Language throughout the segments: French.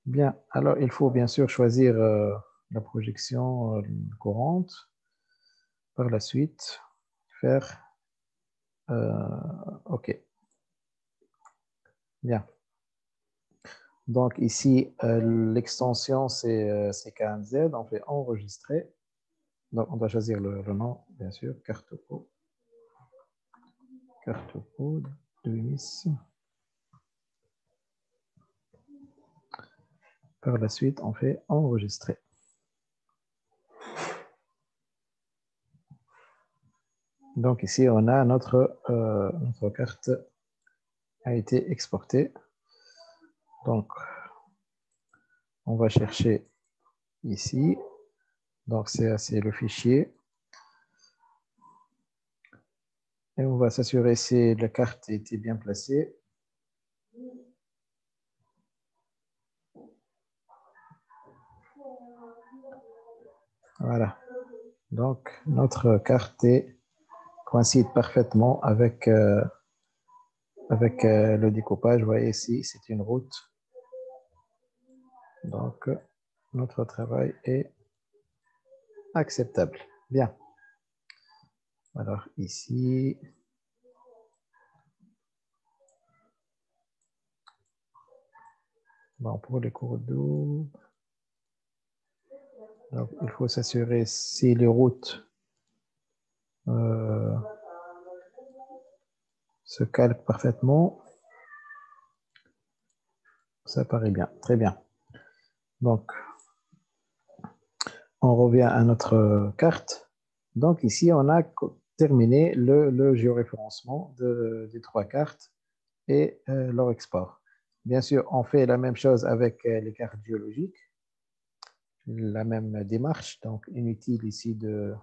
Bien, alors il faut bien sûr choisir la projection courante. Par la suite, faire OK. Bien. Donc ici, l'extension, c'est KNZ. On fait enregistrer. Donc on doit choisir le nom, bien sûr, carte PO de Miss. Par la suite, on fait enregistrer. Donc ici, on a notre carte a été exportée. Donc, on va chercher ici. Donc, c'est le fichier. Et on va s'assurer si la carte était bien placée. Voilà. Donc, notre carte coïncide parfaitement avec le découpage. Vous voyez ici, c'est une route. Donc, notre travail est acceptable. Bien. Alors, ici, bon, pour les cours d'eau, il faut s'assurer si les routes se calquent parfaitement. Ça paraît bien. Très bien. Donc, on revient à notre carte. Donc ici, on a terminé le géoréférencement des trois cartes et leur export. Bien sûr, on fait la même chose avec les cartes géologiques, la même démarche, donc inutile ici de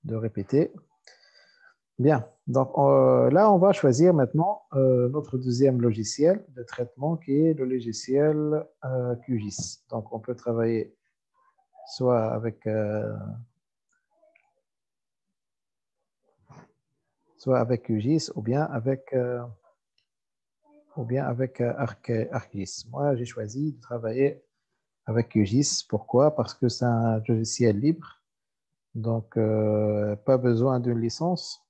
répéter. Bien, donc là, on va choisir maintenant notre deuxième logiciel de traitement qui est le logiciel QGIS. Donc, on peut travailler soit avec QGIS ou bien avec ArcGIS. Moi, j'ai choisi de travailler avec QGIS. Pourquoi? Parce que c'est un logiciel libre, donc pas besoin d'une licence.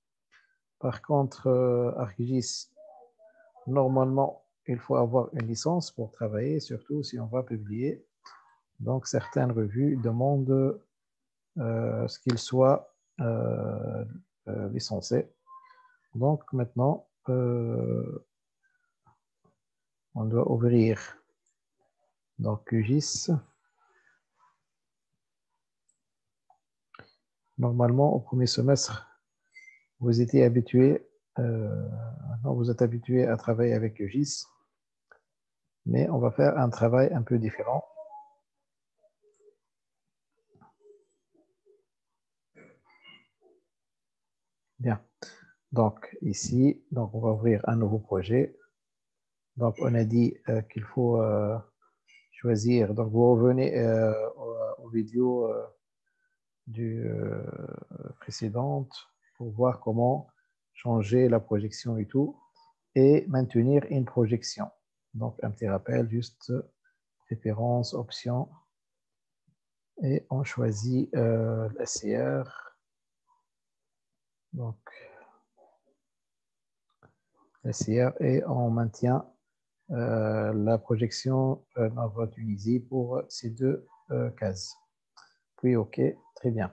Par contre, ArcGIS, normalement, il faut avoir une licence pour travailler, surtout si on va publier. Donc, certaines revues demandent ce qu'il soit licencié. Donc, maintenant, on doit ouvrir donc QGIS. Normalement, au premier semestre, vous étiez habitué, vous êtes habitué à travailler avec QGIS, mais on va faire un travail un peu différent. Bien. Donc, ici, donc on va ouvrir un nouveau projet. Donc, on a dit qu'il faut choisir. Donc, vous revenez aux vidéos précédentes pour voir comment changer la projection et tout, et maintenir une projection. Donc, un petit rappel, juste préférence, option, et on choisit l'SCR. Donc, l'SCR et on maintient la projection Nova Tunisie pour ces deux cases. Puis, OK, très bien.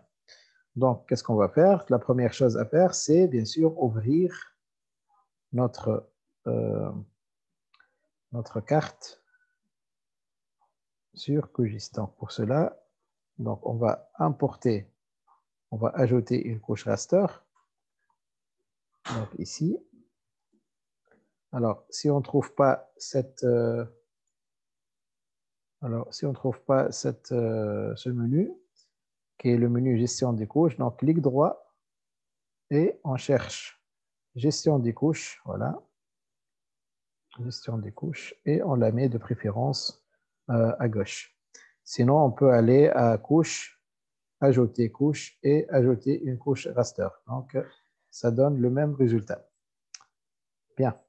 Donc, qu'est-ce qu'on va faire? La première chose à faire, c'est bien sûr ouvrir notre, notre carte sur QGIS. Donc, pour cela, donc, on va importer, on va ajouter une couche raster. Donc, ici. Alors, si on ne trouve pas cette, ce menu, qui est le menu gestion des couches, donc clic droit et on cherche gestion des couches, voilà, gestion des couches, et on la met de préférence à gauche. Sinon, on peut aller à couche, ajouter couche et ajouter une couche raster. Donc, ça donne le même résultat. Bien.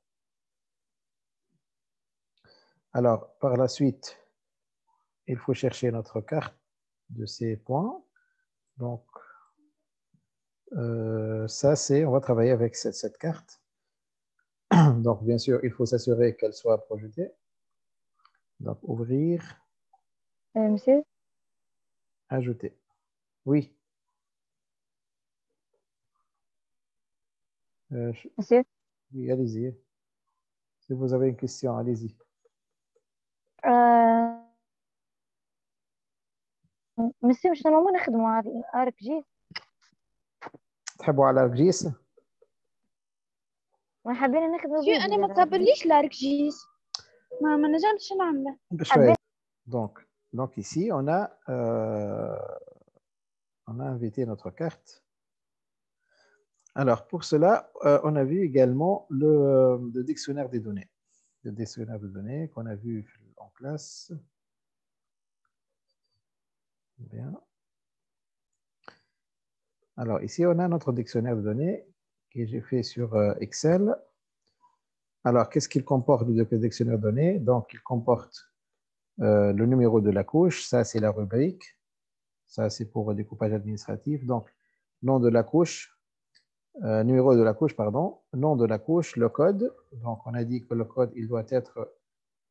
Alors, par la suite, il faut chercher notre carte de ces points. Donc, ça, on va travailler avec cette carte. Donc, bien sûr, il faut s'assurer qu'elle soit projetée. Donc, ouvrir, monsieur? ajouter. Oui. Monsieur? Oui, allez-y. Si vous avez une question, allez-y. monsieur مش نورمال نخدموا هذه ارك تحبوا على رجيس؟ ما حابين نخدموا شو انا ما تصبرليش الاركجيس ما نجمتش نعمله شوية. Donc ici, on a invité notre carte. Alors, pour cela, on a vu également le dictionnaire des données. Le dictionnaire des données qu'on a vu en classe. Bien. Alors, ici, on a notre dictionnaire de données que j'ai fait sur Excel. Alors, qu'est-ce qu'il comporte, le dictionnaire de données? Donc, il comporte le numéro de la couche. Ça, c'est la rubrique. Ça, c'est pour le découpage administratif. Donc, nom de la couche, numéro de la couche, pardon, nom de la couche, le code. Donc, on a dit que le code, il doit être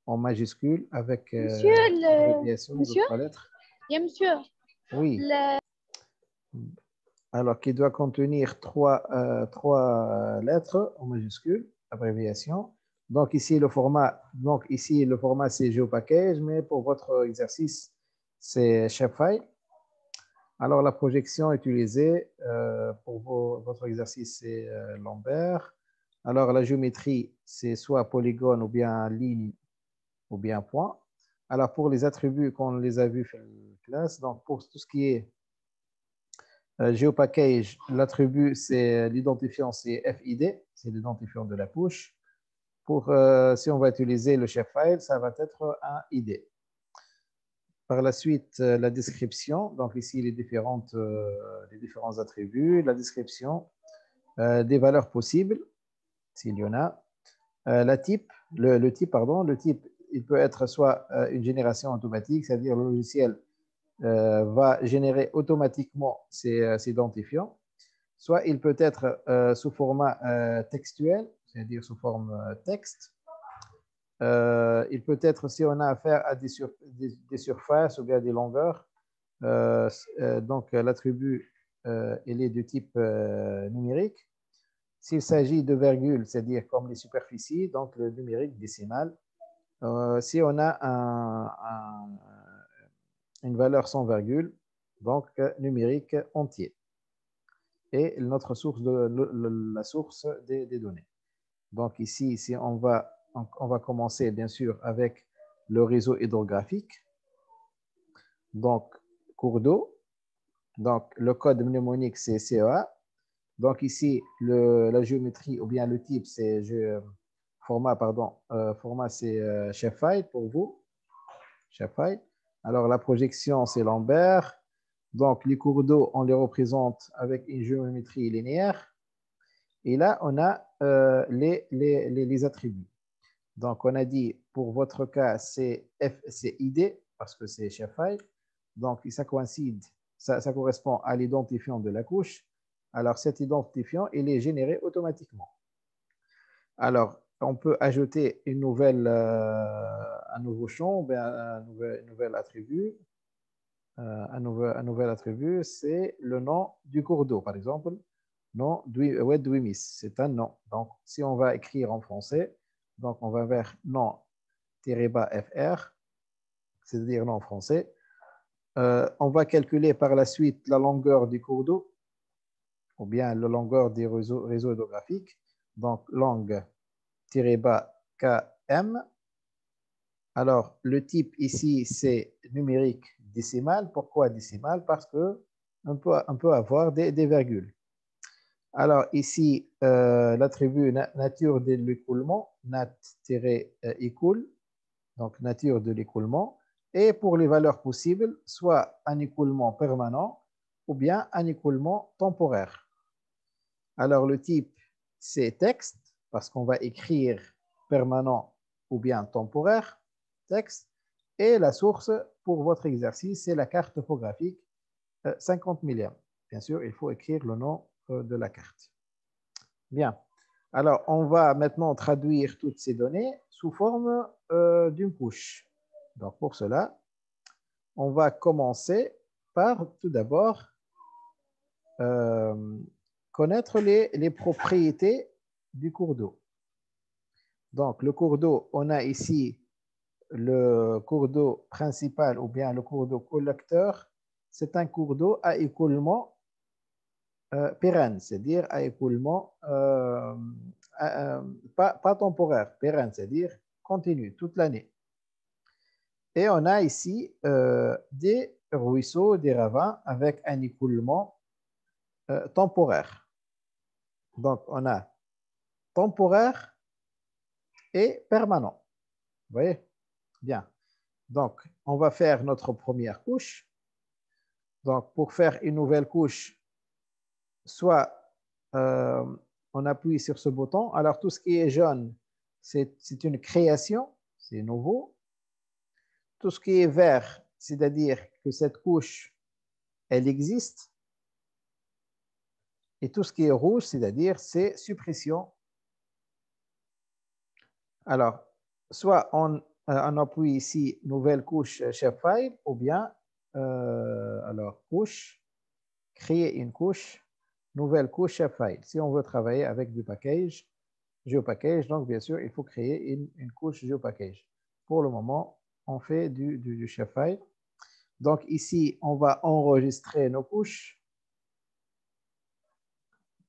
en majuscule avec l'abréviation de monsieur 3 lettres. يا monsieur Oui. Alors, qui doit contenir trois lettres en majuscule, abréviation. Donc, ici, le format, c'est GeoPackage, mais pour votre exercice, c'est Shapefile. Alors, la projection utilisée pour votre exercice, c'est Lambert. Alors, la géométrie, c'est soit polygone ou bien ligne ou bien point. Alors, pour les attributs qu'on les a vus dans la classe, donc pour tout ce qui est GeoPackage, l'attribut, c'est l'identifiant, c'est FID, c'est l'identifiant de la couche. Si on va utiliser le Shapefile, ça va être un ID. Par la suite, la description. Donc ici, les différents attributs. La description des valeurs possibles, s'il y en a. Le type, il peut être soit une génération automatique, c'est-à-dire le logiciel va générer automatiquement ses identifiants. Soit il peut être sous format textuel, c'est-à-dire sous forme texte. Il peut être, si on a affaire à des surfaces ou bien des longueurs, donc l'attribut il est de type numérique. S'il s'agit de virgules, c'est-à-dire comme les superficies, donc le numérique décimal. Si on a une valeur sans virgule, donc numérique entier. Et notre source la source des données. Donc ici, on va commencer bien sûr avec le réseau hydrographique. Donc, cours d'eau. Donc, le code mnémonique, c'est CEA. Donc ici, la géométrie ou bien le type, c'est format, c'est Shapefile pour vous. Shapefile. Alors, la projection, c'est Lambert. Donc, les cours d'eau, on les représente avec une géométrie linéaire. Et là, on a les attributs. Donc, on a dit, pour votre cas, c'est ID, parce que c'est Shapefile. Donc, ça coïncide, ça correspond à l'identifiant de la couche. Alors, cet identifiant, il est généré automatiquement. Alors, on peut ajouter un nouveau champ, un nouvel attribut. Un nouvel attribut, c'est le nom du cours d'eau, par exemple. Nom Wedwimis, c'est un nom. Donc, si on va écrire en français, donc on va vers nom-fr, c'est-à-dire nom français. On va calculer par la suite la longueur du cours d'eau, ou bien la longueur des réseaux hydrographiques. Donc, long-km. Alors, le type ici, c'est numérique décimal. Pourquoi décimal? Parce qu'on peut avoir des virgules. Alors, ici, l'attribut nature de l'écoulement, nat-écoule, donc nature de l'écoulement. Et pour les valeurs possibles, soit un écoulement permanent ou bien un écoulement temporaire. Alors, le type, c'est texte, parce qu'on va écrire permanent ou bien temporaire, texte. Et la source pour votre exercice, c'est la carte topographique 50 millième. Bien sûr, il faut écrire le nom de la carte. Bien. Alors, on va maintenant traduire toutes ces données sous forme d'une couche. Donc, pour cela, on va commencer par tout d'abord connaître les propriétés du cours d'eau. Donc, le cours d'eau, on a ici le cours d'eau principal ou bien le cours d'eau collecteur. C'est un cours d'eau à écoulement pérenne, c'est-à-dire à écoulement pas temporaire, pérenne, c'est-à-dire continu, toute l'année. Et on a ici des ruisseaux, des ravins avec un écoulement temporaire. Donc, on a temporaire et permanent. Vous voyez? Bien. Donc, on va faire notre première couche. Donc, pour faire une nouvelle couche, soit on appuie sur ce bouton. Alors, tout ce qui est jaune, c'est une création, c'est nouveau. Tout ce qui est vert, c'est-à-dire que cette couche, elle existe. Et tout ce qui est rouge, c'est-à-dire c'est suppression. Alors, soit on appuie ici nouvelle couche shapefile ou bien alors couche, créer une couche, nouvelle couche shapefile. Si on veut travailler avec du package, GeoPackage, donc bien sûr, il faut créer une couche GeoPackage. Pour le moment, on fait du shapefile. Donc ici, on va enregistrer nos couches.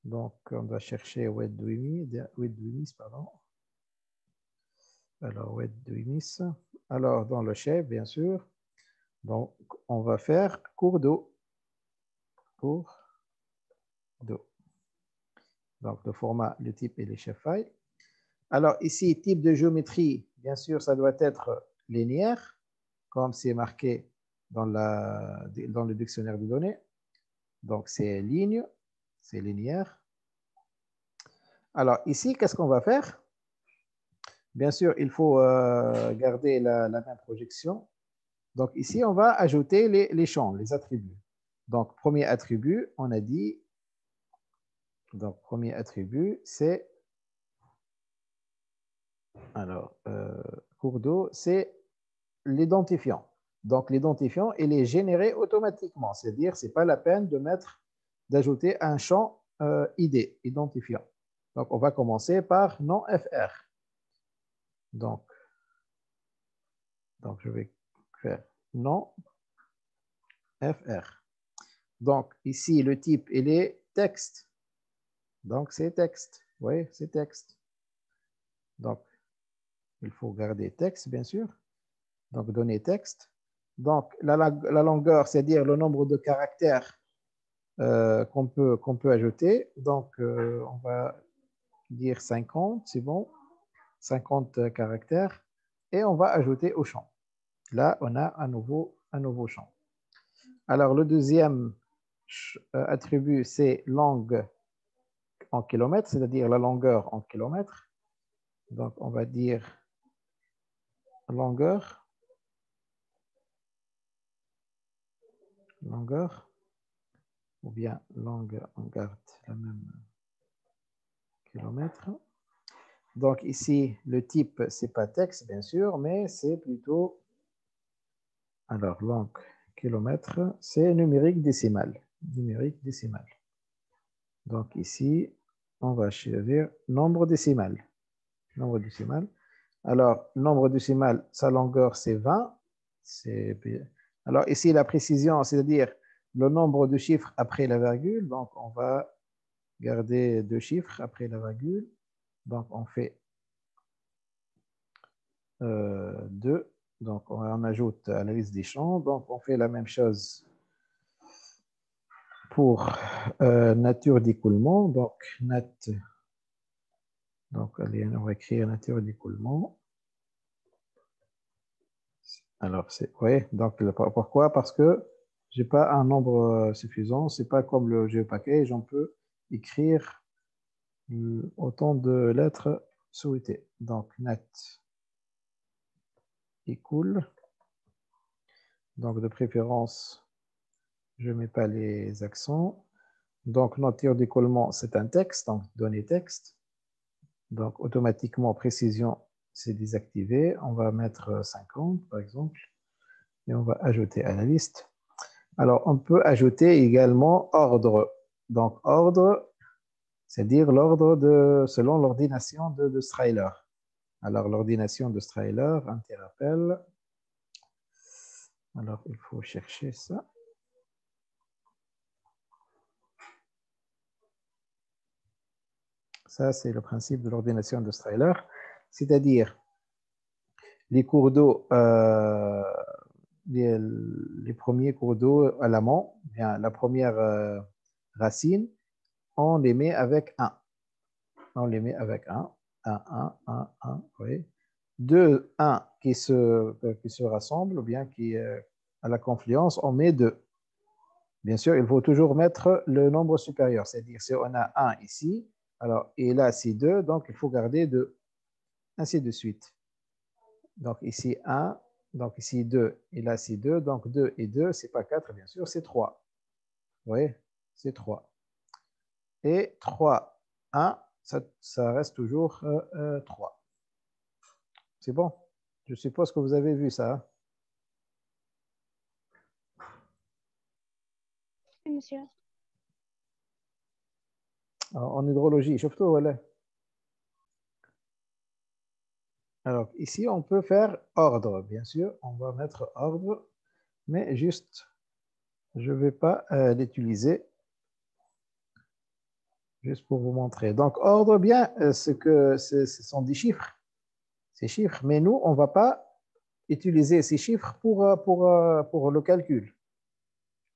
Donc, on va chercher WebDreamies, pardon. Alors, WebDreamies. Alors, dans le chef, bien sûr. Donc, on va faire cours d'eau. Cours d'eau. Donc, le format, le type et les shapefile. Alors, ici, type de géométrie, bien sûr, ça doit être linéaire, comme c'est marqué dans le dictionnaire de données. Donc, c'est ligne, c'est linéaire. Alors, ici, qu'est-ce qu'on va faire? Bien sûr, il faut garder la même projection. Donc, ici, on va ajouter les champs, les attributs. Donc, premier attribut, on a dit, donc, premier attribut, c'est, alors, cours d'eau, c'est l'identifiant. Donc, l'identifiant, il est généré automatiquement. C'est-à-dire, ce n'est pas la peine d'ajouter un champ ID, identifiant. Donc, on va commencer par nom FR. Donc, je vais faire nom FR. Donc, ici, le type, il est texte. Donc, c'est texte. Oui, c'est texte. Donc, il faut garder texte, bien sûr. Donc, donner texte. Donc, la longueur, c'est-à-dire le nombre de caractères qu'on peut ajouter. Donc, on va dire 50, c'est bon. 50 caractères. Et on va ajouter au champ. Là, on a un nouveau champ. Alors, le deuxième attribut, c'est longue en kilomètres, c'est-à-dire la longueur en kilomètres. Donc, on va dire longueur, ou bien longue, on garde la même kilomètre. Donc, ici, le type, c'est pas texte, bien sûr, mais c'est plutôt, alors, longue, kilomètre, c'est numérique décimal. Numérique décimal. Donc, ici, on va choisir nombre décimal. Nombre décimal. Alors, nombre décimal, sa longueur, c'est 20. Alors, ici, la précision, c'est-à-dire le nombre de chiffres après la virgule. Donc, on va garder 2 chiffres après la virgule. Donc, on fait 2. Donc, on ajoute à la liste des champs. Donc, on fait la même chose pour nature d'écoulement. Donc, donc, allez, on va écrire nature d'écoulement. Alors, oui, donc pourquoi? Parce que je n'ai pas un nombre suffisant. Ce n'est pas comme le GeoPackage, on peut écrire autant de lettres souhaitées. Donc, net écoule. Donc, de préférence, je ne mets pas les accents. Donc, notre tir d'écoulement, c'est un texte, donc données texte. Donc, automatiquement, précision, c'est désactivé. On va mettre 50, par exemple, et on va ajouter à la liste. Alors, on peut ajouter également ordre. Donc, ordre, c'est-à-dire l'ordre selon l'ordination de Strahler. Alors, l'ordination de Strahler, un petit rappel. Alors, il faut chercher ça. Ça, c'est le principe de l'ordination de Strahler, c'est-à-dire les cours d'eau, les premiers cours d'eau à l'amont, bien la première racine, on les met avec 1. On les met avec 1. 1, oui. 2, 1 qui se rassemblent, ou bien qui, à la confluence, on met 2. Bien sûr, il faut toujours mettre le nombre supérieur, c'est-à-dire si on a 1 ici, alors, et là, c'est 2, donc il faut garder 2, ainsi de suite. Donc, ici 1, donc ici 2, et là, c'est 2, donc 2 et 2, ce n'est pas 4, bien sûr, c'est 3. Vous voyez, c'est 3. Et 3, 1, ça reste toujours 3. C'est bon? Je suppose que vous avez vu ça. Oui, monsieur. En hydrologie, شفتوا ولا? Alors, ici, on peut faire ordre, bien sûr. On va mettre ordre, mais juste, je ne vais pas l'utiliser, juste pour vous montrer. Donc, ordre, bien, ce sont des chiffres. Ces chiffres, mais nous, on ne va pas utiliser ces chiffres pour le calcul.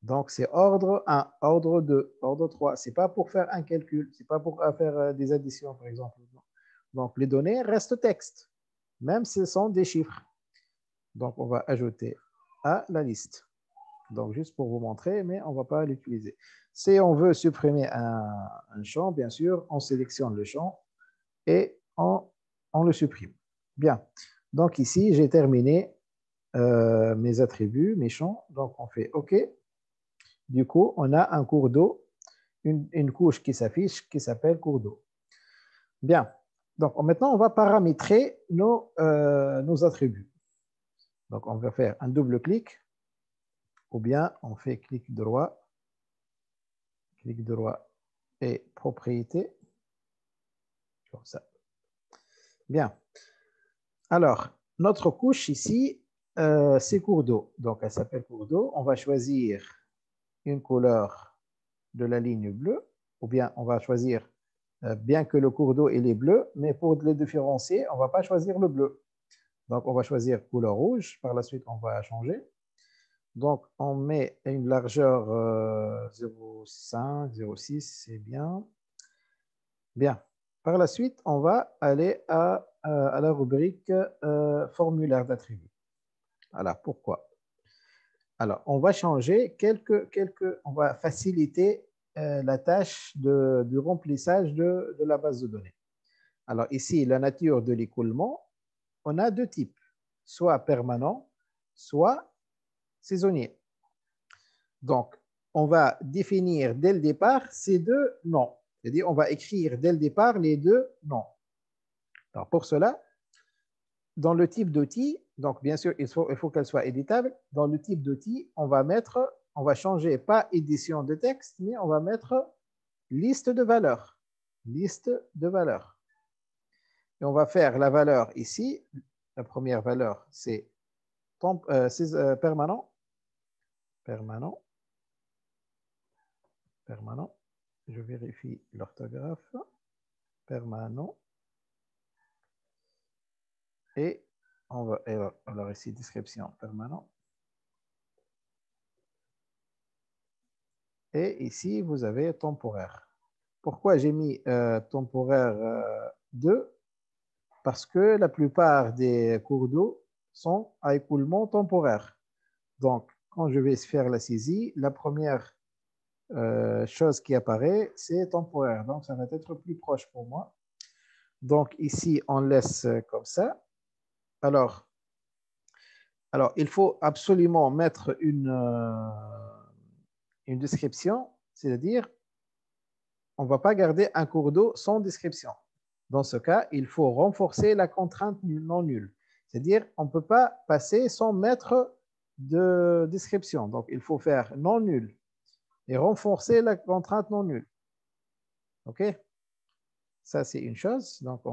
Donc, c'est ordre 1, ordre 2, ordre 3. Ce n'est pas pour faire un calcul, ce n'est pas pour faire des additions, par exemple. Donc, les données restent texte, même si ce sont des chiffres. Donc, on va ajouter à la liste. Donc, juste pour vous montrer, mais on ne va pas l'utiliser. Si on veut supprimer un champ, bien sûr, on sélectionne le champ et on le supprime. Bien. Donc, ici, j'ai terminé mes attributs, mes champs. Donc, on fait OK. Du coup, on a un cours d'eau, une couche qui s'affiche qui s'appelle cours d'eau. Bien. Donc, maintenant, on va paramétrer nos attributs. Donc, on va faire un double clic ou bien on fait clic droit et propriété. Comme ça. Bien. Alors, notre couche ici, c'est cours d'eau. Donc, elle s'appelle cours d'eau. On va choisir une couleur de la ligne bleue, ou bien on va choisir, bien que le cours d'eau il est bleu, mais pour le différencier, on ne va pas choisir le bleu. Donc, on va choisir couleur rouge. Par la suite, on va changer. Donc, on met une largeur 0,5, 0,6, c'est bien. Bien. Par la suite, on va aller à la rubrique formulaire d'attributs. Alors, pourquoi? Alors, on va changer on va faciliter la tâche du remplissage de la base de données. Alors, ici, la nature de l'écoulement, on a deux types, soit permanent, soit saisonnier. Donc, on va définir dès le départ ces deux noms. C'est-à-dire, on va écrire dès le départ les deux noms. Alors, pour cela, dans le type d'outil, donc bien sûr, il faut qu'elle soit éditable. Dans le type d'outil, on va changer pas édition de texte, mais on va mettre liste de valeurs. Liste de valeurs. Et on va faire la valeur ici. La première valeur, c'est permanent. Permanent. Permanent. Je vérifie l'orthographe. Permanent. Et on va, alors ici, description permanent. Et ici, vous avez temporaire. Pourquoi j'ai mis temporaire 2? Parce que la plupart des cours d'eau sont à écoulement temporaire. Donc, quand je vais faire la saisie, la première chose qui apparaît, c'est temporaire. Donc, ça va être plus proche pour moi. Donc, ici, on laisse comme ça. Alors, Alors, il faut absolument mettre une description, c'est-à-dire, on ne va pas garder un cours d'eau sans description. Dans ce cas, il faut renforcer la contrainte non nulle. C'est-à-dire, on ne peut pas passer sans mettre de description. Donc, il faut faire non nul et renforcer la contrainte non nulle. OK? Ça, c'est une chose. Donc,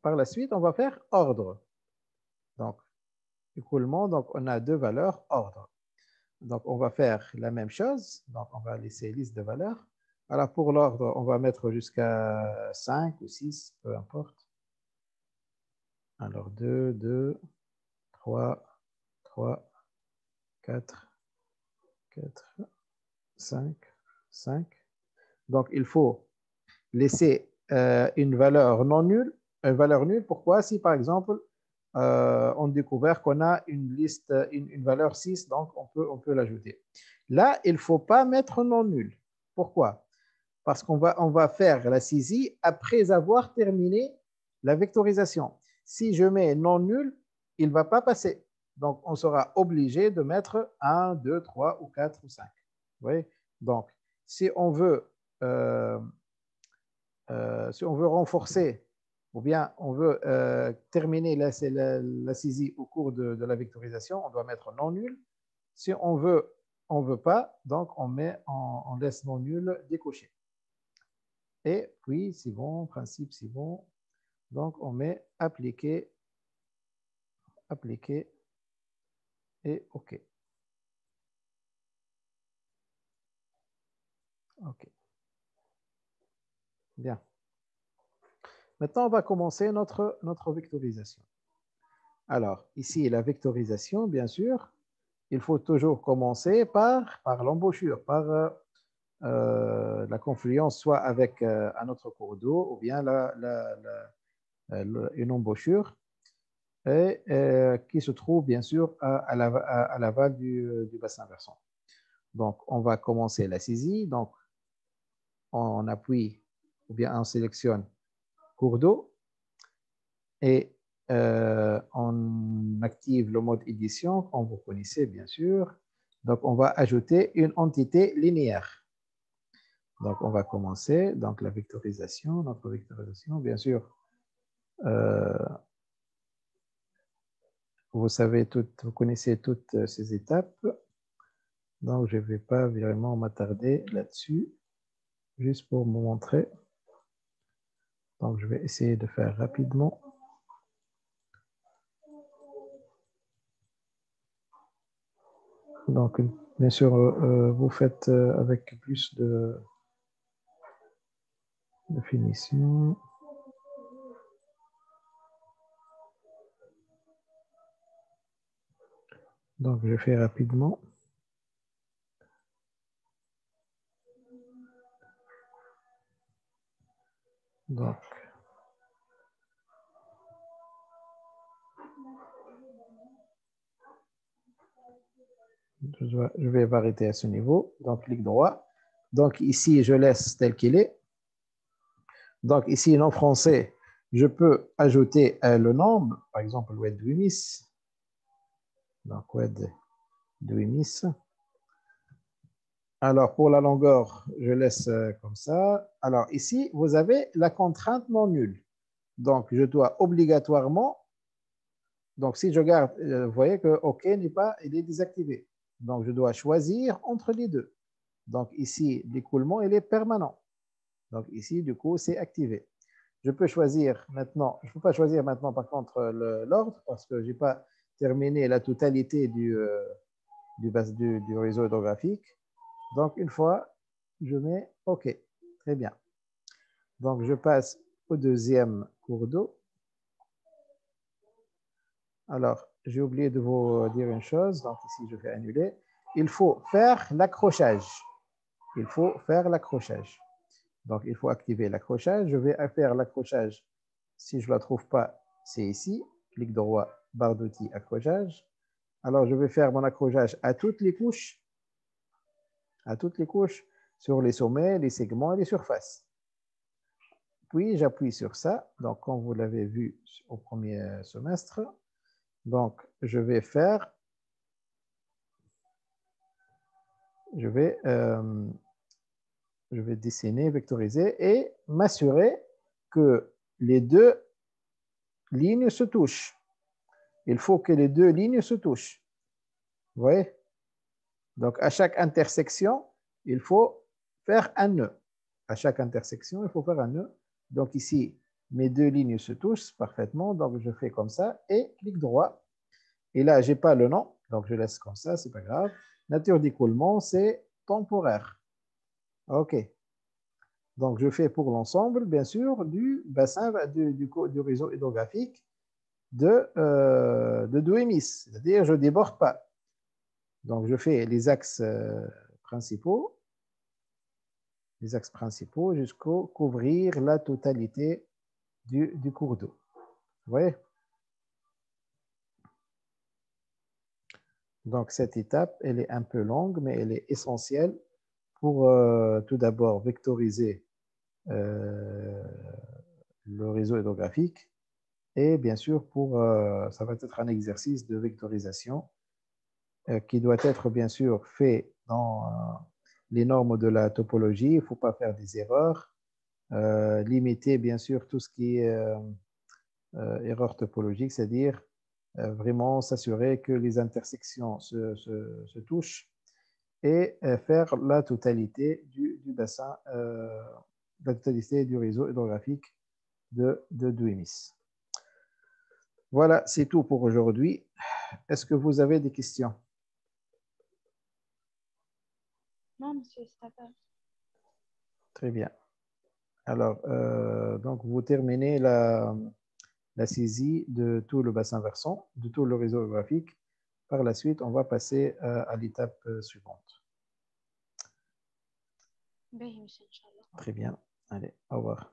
par la suite, on va faire ordre. Donc, écoulement, donc on a deux valeurs, ordre. Donc, on va faire la même chose. Donc, on va laisser liste de valeurs. Alors, pour l'ordre, on va mettre jusqu'à 5 ou 6, peu importe. Alors, 2, 2, 3, 3, 4, 4, 5, 5. Donc, il faut laisser une valeur non nulle. Une valeur nulle, pourquoi? Si, par exemple, on découvre qu'on a une liste, une valeur 6, donc on peut l'ajouter. Là, il ne faut pas mettre non nul. Pourquoi? Parce qu'on va faire la saisie après avoir terminé la vectorisation. Si je mets non nul, il ne va pas passer. Donc, on sera obligé de mettre 1, 2, 3 ou 4 ou 5. Vous voyez? Donc, si on veut renforcer ou bien on veut terminer la saisie au cours de la vectorisation, on doit mettre non nul. Si on veut pas, donc on laisse non nul décoché. Et puis, c'est bon, principe, c'est bon. Donc, on met appliquer, appliquer et OK. OK. Bien. Maintenant, on va commencer notre vectorisation. Alors, ici, la vectorisation, bien sûr, il faut toujours commencer par l'embouchure, par la confluence, soit avec un autre cours d'eau ou bien une embouchure et, qui se trouve, bien sûr, à l'aval du bassin versant. Donc, on va commencer la saisie. Donc, on appuie ou bien on sélectionne cours d'eau et on active le mode édition, comme vous connaissez bien sûr. Donc, on va ajouter une entité linéaire. Donc, on va commencer donc la vectorisation, notre vectorisation, bien sûr. Vous connaissez toutes ces étapes. Donc, je ne vais pas vraiment m'attarder là-dessus, juste pour vous montrer. Donc, je vais essayer de faire rapidement. Donc, bien sûr, vous faites avec plus de finition. Donc, je fais rapidement. Donc, je vais m'arrêter à ce niveau. Donc, clic droit. Donc, ici, je laisse tel qu'il est. Donc, ici, en français, je peux ajouter le nombre, par exemple, WED 8000. Donc, WED 8000. Alors, pour la longueur, je laisse comme ça. Alors, ici, vous avez la contrainte non nulle. Donc, je dois obligatoirement, donc si je garde, vous voyez que OK il est désactivé. Donc, je dois choisir entre les deux. Donc, ici, l'écoulement, il est permanent. Donc, ici, du coup, c'est activé. Je peux choisir maintenant, je ne peux pas choisir maintenant, par contre, l'ordre parce que je n'ai pas terminé la totalité du réseau hydrographique. Donc, une fois, je mets OK. Très bien. Donc, je passe au deuxième cours d'eau. Alors, j'ai oublié de vous dire une chose. Donc, ici, je vais annuler. Il faut faire l'accrochage. Il faut faire l'accrochage. Donc, il faut activer l'accrochage. Je vais faire l'accrochage. Si je ne la trouve pas, c'est ici. Clic droit, barre d'outils, accrochage. Alors, je vais faire mon accrochage à toutes les couches. À toutes les couches, sur les sommets, les segments et les surfaces. Puis, j'appuie sur ça. Donc, comme vous l'avez vu au premier semestre, donc, je vais faire je vais dessiner, vectoriser et m'assurer que les deux lignes se touchent. Il faut que les deux lignes se touchent. Vous voyez? Donc, à chaque intersection, il faut faire un nœud. À chaque intersection, il faut faire un nœud. Donc, ici, mes deux lignes se touchent parfaitement. Donc, je fais comme ça et clic droit. Et là, je n'ai pas le nom. Donc, je laisse comme ça, ce n'est pas grave. Nature d'écoulement, c'est temporaire. OK. Donc, je fais pour l'ensemble, bien sûr, du bassin du réseau hydrographique de Douémis. C'est-à-dire, je ne déborde pas. Donc, je fais les axes principaux jusqu'au couvrir la totalité du cours d'eau. Vous voyez? Donc, cette étape, elle est un peu longue, mais elle est essentielle pour tout d'abord vectoriser le réseau hydrographique et bien sûr, ça va être un exercice de vectorisation qui doit être bien sûr fait dans les normes de la topologie. Il ne faut pas faire des erreurs. Limiter bien sûr tout ce qui est erreur topologique, c'est-à-dire vraiment s'assurer que les intersections se touchent et faire la totalité du bassin, la totalité du réseau hydrographique de Douémis. Voilà, c'est tout pour aujourd'hui. Est-ce que vous avez des questions? Non, monsieur, ça va. Très bien. Alors, donc vous terminez la saisie de tout le bassin versant, de tout le réseau hydrographique. Par la suite, on va passer à l'étape suivante. باهي مش إن شاء الله. Très bien. Allez, au revoir.